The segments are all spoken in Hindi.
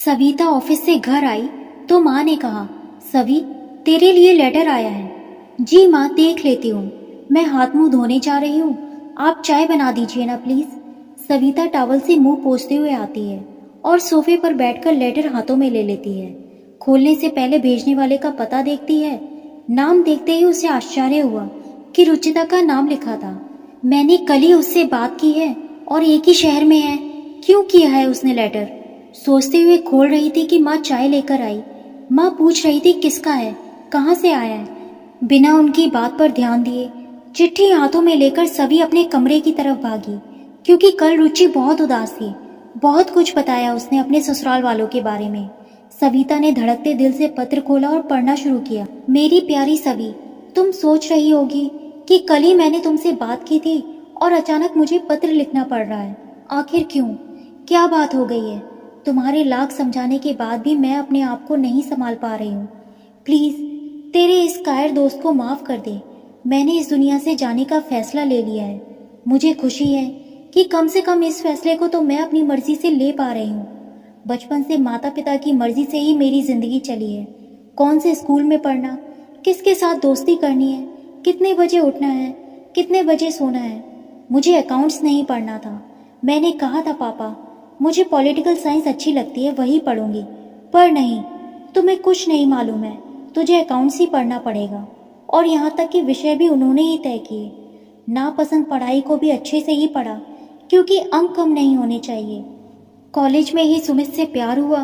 सविता ऑफिस से घर आई तो माँ ने कहा, सवी, तेरे लिए लेटर आया है। जी माँ, देख लेती हूँ। मैं हाथ मुंह धोने जा रही हूँ, आप चाय बना दीजिए ना प्लीज। सविता टॉवल से मुंह पोंछते हुए आती है और सोफे पर बैठकर लेटर हाथों में ले लेती है। खोलने से पहले भेजने वाले का पता देखती है। नाम देखते ही उसे आश्चर्य हुआ कि रुचिता का नाम लिखा था। मैंने कल ही उससे बात की है और एक ही शहर में है। क्यों किया है उसने लेटर? सोचते हुए खोल रही थी कि माँ चाय लेकर आई। माँ पूछ रही थी किसका है, कहाँ से आया है। बिना उनकी बात पर ध्यान दिए चिट्ठी हाथों में लेकर सभी अपने कमरे की तरफ भागी, क्योंकि कल रुचि बहुत उदास थी। बहुत कुछ बताया उसने अपने ससुराल वालों के बारे में। सविता ने धड़कते दिल से पत्र खोला और पढ़ना शुरू किया। मेरी प्यारी सवी, तुम सोच रही होगी कि कल ही मैंने तुमसे बात की थी और अचानक मुझे पत्र लिखना पड़ रहा है। आखिर क्यों? क्या बात हो गई है? तुम्हारे लाख समझाने के बाद भी मैं अपने आप को नहीं संभाल पा रही हूँ। प्लीज तेरे इस कायर दोस्त को माफ कर दे। मैंने इस दुनिया से जाने का फैसला ले लिया है। मुझे खुशी है कि कम से कम इस फैसले को तो मैं अपनी मर्जी से ले पा रही हूँ। बचपन से माता पिता की मर्जी से ही मेरी जिंदगी चली है। कौन से स्कूल में पढ़ना, किसके साथ दोस्ती करनी है, कितने बजे उठना है, कितने बजे सोना है। मुझे अकाउंट्स नहीं पढ़ना था। मैंने कहा था पापा, मुझे पॉलिटिकल साइंस अच्छी लगती है, वही पढ़ूंगी। पर नहीं, तुम्हें कुछ नहीं मालूम है, तुझे अकाउंट्स ही पढ़ना पड़ेगा। और यहाँ तक कि विषय भी उन्होंने ही तय किए। नापसंद पढ़ाई को भी अच्छे से ही पढ़ा, क्योंकि अंक कम नहीं होने चाहिए। कॉलेज में ही सुमित से प्यार हुआ,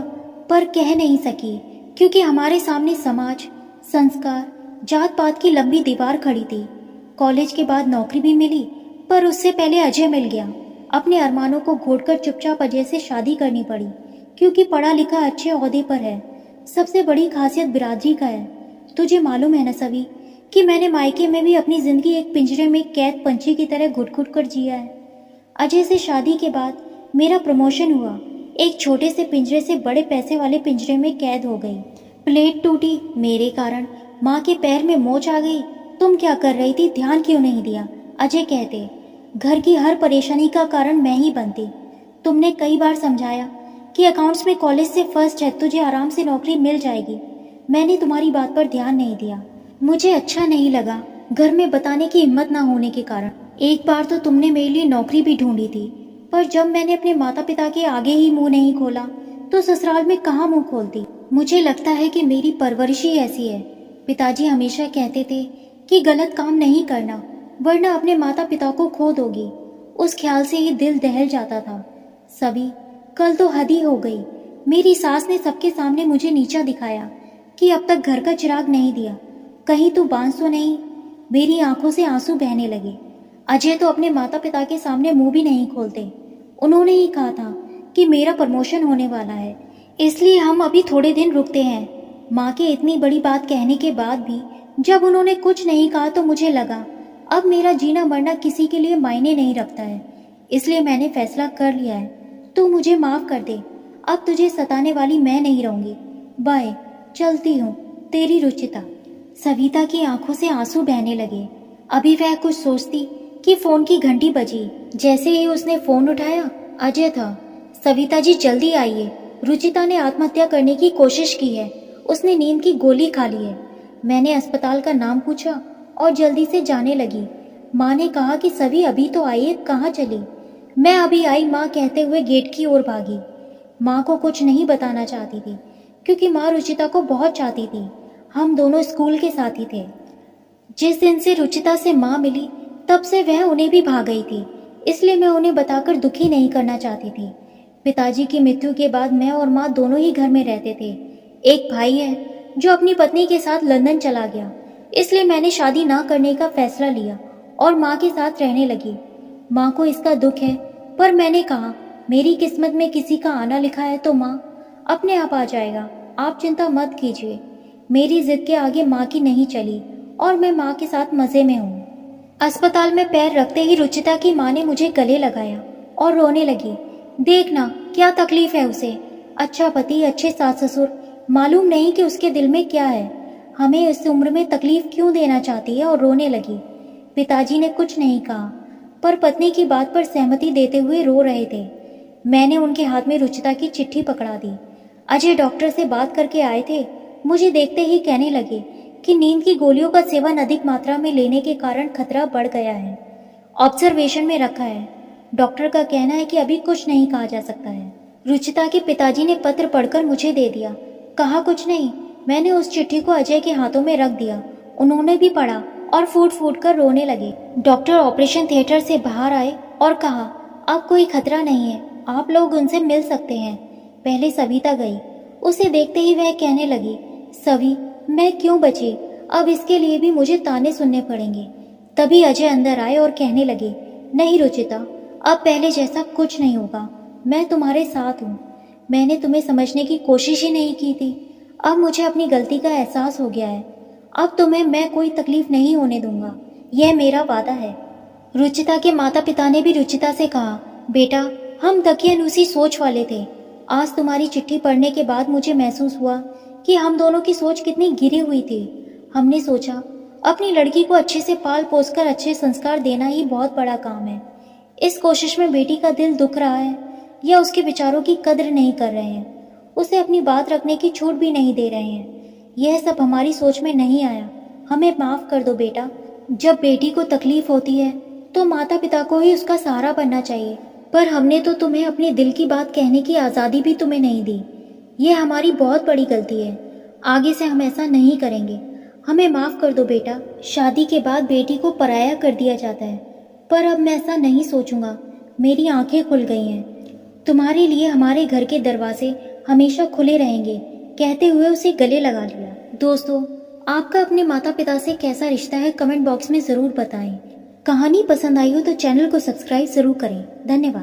पर कह नहीं सकी, क्योंकि हमारे सामने समाज, संस्कार, जात पात की लंबी दीवार खड़ी थी। कॉलेज के बाद नौकरी भी मिली, पर उससे पहले अजय मिल गया। अपने अरमानों को घोटकर चुपचाप अजय से शादी करनी पड़ी, क्योंकि पढ़ा लिखा अच्छे ओहदे पर है। सबसे बड़ी खासियत बिरादरी का है। तुझे मालूम है ना सभी, कि मैंने मायके में भी अपनी जिंदगी एक पिंजरे में कैद पंछी की तरह घुट घुट कर जिया है। अजय से शादी के बाद मेरा प्रमोशन हुआ। एक छोटे से पिंजरे से बड़े पैसे वाले पिंजरे में कैद हो गई। प्लेट टूटी मेरे कारण, माँ के पैर में मोच आ गई। तुम क्या कर रही थी, ध्यान क्यों नहीं दिया? अजय कहते, घर की हर परेशानी का कारण मैं ही बनती। तुमने कई बार समझाया कि अकाउंट्स में कॉलेज से फर्स्ट है, तुझे आराम से नौकरी मिल जाएगी। मैंने तुम्हारी बात पर ध्यान नहीं दिया। मुझे अच्छा नहीं लगा घर में बताने की हिम्मत ना होने के कारण। एक बार तो तुमने मेरे लिए नौकरी भी ढूंढी थी, पर जब मैंने अपने माता पिता के आगे ही मुंह नहीं खोला तो ससुराल में कहाँ मुंह खोलती। मुझे लगता है कि मेरी परवरिश ही ऐसी है। पिताजी हमेशा कहते थे कि गलत काम नहीं करना, वरना अपने माता पिता को खो दोगी। उस ख्याल से ही दिल दहल जाता था। सभी, कल तो हद ही हो गई। मेरी सास ने सबके सामने मुझे नीचा दिखाया कि अब तक घर का चिराग नहीं दिया। कहीं तू बांस तो नहीं? मेरी आंखों से आंसू बहने लगे। अजय तो अपने माता पिता के सामने मुंह भी नहीं खोलते। उन्होंने ही कहा था कि मेरा प्रमोशन होने वाला है, इसलिए हम अभी थोड़े दिन रुकते हैं। माँ के इतनी बड़ी बात कहने के बाद भी जब उन्होंने कुछ नहीं कहा तो मुझे लगा अब मेरा जीना मरना किसी के लिए मायने नहीं रखता है। इसलिए मैंने फैसला कर लिया है, तू मुझे माफ कर दे। अब तुझे सताने वाली मैं नहीं रहूंगी। बाय, चलती हूँ, तेरी रुचिता। सविता की आंखों से आंसू बहने लगे। अभी वह कुछ सोचती कि फोन की घंटी बजी। जैसे ही उसने फोन उठाया, अजय था। सविता जी जल्दी आइए, रुचिता ने आत्महत्या करने की कोशिश की है। उसने नींद की गोली खा ली है। मैंने अस्पताल का नाम पूछा और जल्दी से जाने लगी। माँ ने कहा कि सभी अभी तो आई है, कहाँ चली? मैं अभी आई, माँ कहते हुए गेट की ओर भागी। माँ को कुछ नहीं बताना चाहती थी, क्योंकि माँ रुचिता को बहुत चाहती थी। हम दोनों स्कूल के साथी थे। जिस दिन से रुचिता से माँ मिली तब से वह उन्हें भी भा गई थी, इसलिए मैं उन्हें बताकर दुखी नहीं करना चाहती थी। पिताजी की मृत्यु के बाद मैं और माँ दोनों ही घर में रहते थे। एक भाई है जो अपनी पत्नी के साथ लंदन चला गया, इसलिए मैंने शादी ना करने का फैसला लिया और माँ के साथ रहने लगी। माँ को इसका दुख है, पर मैंने कहा मेरी किस्मत में किसी का आना लिखा है तो माँ अपने आप आ जाएगा, आप चिंता मत कीजिए। मेरी जिद के आगे माँ की नहीं चली और मैं माँ के साथ मजे में हूँ। अस्पताल में पैर रखते ही रुचिता की माँ ने मुझे गले लगाया और रोने लगी। देखना क्या तकलीफ है उसे, अच्छा पति, अच्छे सास ससुर, मालूम नहीं कि उसके दिल में क्या है। हमें इस उम्र में तकलीफ क्यों देना चाहती है, और रोने लगी। पिताजी ने कुछ नहीं कहा, पर पत्नी की बात पर सहमति देते हुए रो रहे थे। मैंने उनके हाथ में रुचिता की चिट्ठी पकड़ा दी। अजय डॉक्टर से बात करके आए थे। मुझे देखते ही कहने लगे कि नींद की गोलियों का सेवन अधिक मात्रा में लेने के कारण खतरा बढ़ गया है। ऑब्जर्वेशन में रखा है। डॉक्टर का कहना है कि अभी कुछ नहीं कहा जा सकता है। रुचिता के पिताजी ने पत्र पढ़कर मुझे दे दिया। कहा कुछ नहीं। मैंने उस चिट्ठी को अजय के हाथों में रख दिया। उन्होंने भी पढ़ा और फूट फूट कर रोने लगे। डॉक्टर ऑपरेशन थिएटर से बाहर आए और कहा, अब कोई खतरा नहीं है, आप लोग उनसे मिल सकते हैं। पहले सविता गई। उसे देखते ही वह कहने लगी, सवी, मैं क्यों बची? अब इसके लिए भी मुझे ताने सुनने पड़ेंगे। तभी अजय अंदर आए और कहने लगे, नहीं रुचिता, अब पहले जैसा कुछ नहीं होगा। मैं तुम्हारे साथ हूँ। मैंने तुम्हें समझने की कोशिश ही नहीं की थी। अब मुझे अपनी गलती का एहसास हो गया है। अब तुम्हें मैं कोई तकलीफ नहीं होने दूंगा, यह मेरा वादा है। रुचिता के माता पिता ने भी रुचिता से कहा, बेटा, हम दकियानूसी सोच वाले थे। आज तुम्हारी चिट्ठी पढ़ने के बाद मुझे महसूस हुआ कि हम दोनों की सोच कितनी गिरी हुई थी। हमने सोचा अपनी लड़की को अच्छे से पाल पोस कर अच्छे संस्कार देना ही बहुत बड़ा काम है। इस कोशिश में बेटी का दिल दुख रहा है या उसके विचारों की कद्र नहीं कर रहे हैं, उसे अपनी बात रखने की छूट भी नहीं दे रहे हैं। यह सब हमारी सोच में नहीं आया। हमें माफ कर दो बेटा। जब बेटी को तकलीफ होती है तो माता पिता को ही उसका सहारा बनना चाहिए, पर हमने तो तुम्हें अपने दिल की बात कहने की आज़ादी भी तुम्हें नहीं दी। यह हमारी बहुत बड़ी गलती है। आगे से हम ऐसा नहीं करेंगे। हमें माफ कर दो बेटा। शादी के बाद बेटी को पराया कर दिया जाता है, पर अब मैं ऐसा नहीं सोचूंगा। मेरी आंखें खुल गई हैं। तुम्हारे लिए हमारे घर के दरवाजे हमेशा खुले रहेंगे, कहते हुए उसे गले लगा लिया। दोस्तों, आपका अपने माता पिता से कैसा रिश्ता है कमेंट बॉक्स में ज़रूर बताएं। कहानी पसंद आई हो तो चैनल को सब्सक्राइब ज़रूर करें। धन्यवाद।